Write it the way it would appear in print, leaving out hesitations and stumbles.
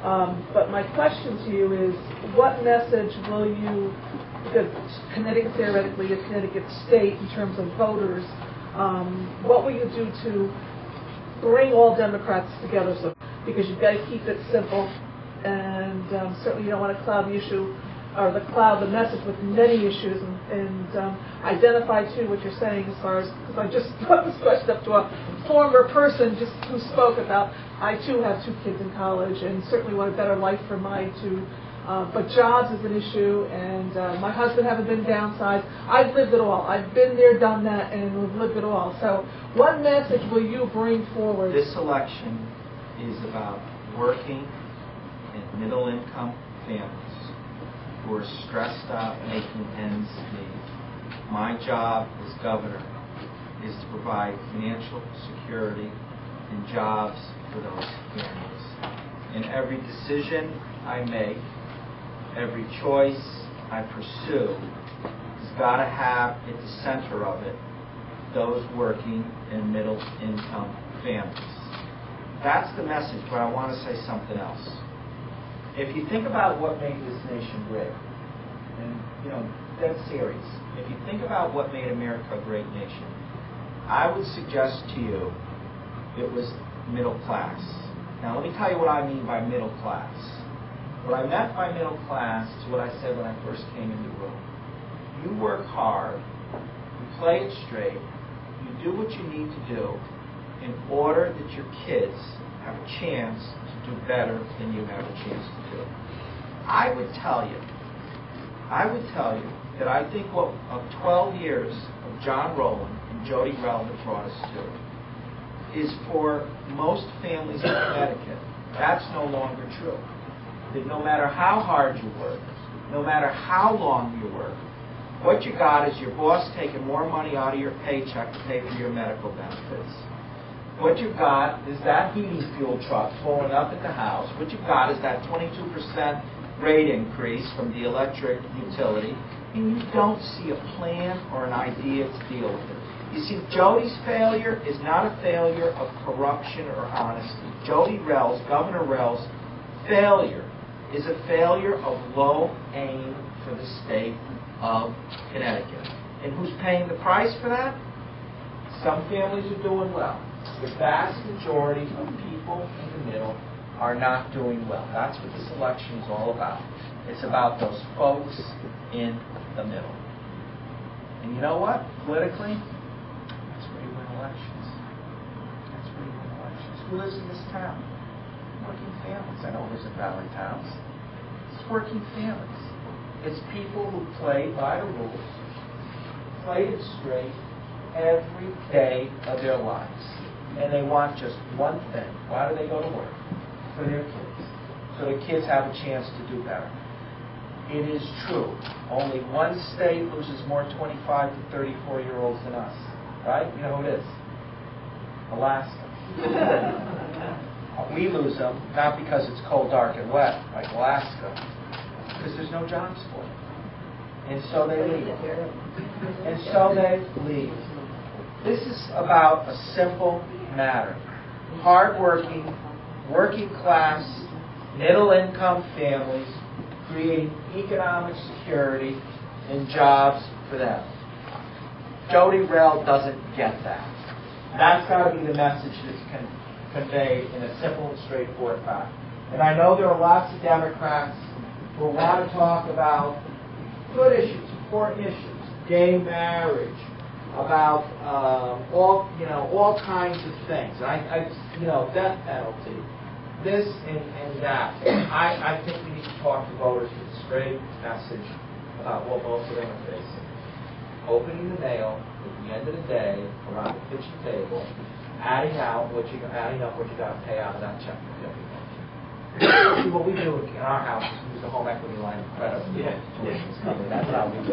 But my question to you is, what message will you, because Connecticut theoretically is Connecticut state in terms of voters, what will you do to bring all Democrats together? So, because you've got to keep it simple, and certainly you don't want to cloud the issue or cloud the message with many issues, and identify too what you're saying as far as, because I just brought this question up to a former person just who spoke about, I too have 2 kids in college and certainly want a better life for my 2. But jobs is an issue, and my husband haven't been downsized. I've lived it all. I've been there, done that, and we've lived it all. So what message will you bring forward? This election is about working and middle-income families who are stressed out making ends meet. My job as governor is to provide financial security and jobs for those families. And every decision I make, every choice I pursue has got to have at the center of it those working and middle-income families. That's the message, but I want to say something else. If you think about what made this nation great, and dead serious, if you think about what made America a great nation, I would suggest to you it was middle class. Now let me tell you what I mean by middle class. What I meant by middle class is what I said when I first came in the room. You work hard, you play it straight, you do what you need to do in order that your kids have a chance to do better than you have a chance to do. I would tell you that I think what of 12 years of John Rowland and Jody Rell have brought us to is for most families in Connecticut, that's no longer true. That no matter how hard you work, no matter how long you work, what you got is your boss taking more money out of your paycheck to pay for your medical benefits. What you've got is that heating fuel truck pulling up at the house. What you've got is that 22% rate increase from the electric utility, and you don't see a plan or an idea to deal with it. You see, Jody's failure is not a failure of corruption or honesty. Governor Rell's failure is a failure of low aim for the state of Connecticut. And who's paying the price for that? Some families are doing well. The vast majority of people in the middle are not doing well. That's what this election is all about. It's about those folks in the middle. And you know what? Politically, that's where you win elections. That's where you win elections. Who lives in this town? Working families. I know who lives in Valley Towns. It's working families. It's people who play by the rules, play it straight every day of their lives. And they want just one thing. Why do they go to work? For their kids. So the kids have a chance to do better. It is true. Only one state loses more 25 to 34-year-olds than us. Right? You know who it is? Alaska. We lose them, not because it's cold, dark, and wet, like Alaska, because there's no jobs for them. And so they leave. This is about a simple matter. Hard-working, working-class, middle-income families creating economic security and jobs for them. Jody Rell doesn't get that. That's got to be the message that's conveyed in a simple and straightforward fact. And I know there are lots of Democrats who want to talk about good issues, important issues, gay marriage, about all kinds of things. Death penalty, this and that. I think we need to talk to voters with a straight message about what both of them are facing. Opening the mail at the end of the day around the kitchen table, adding up what you got to pay out of that check. What we do in our house is use the home equity line of credit. Tuition's coming. That's how we do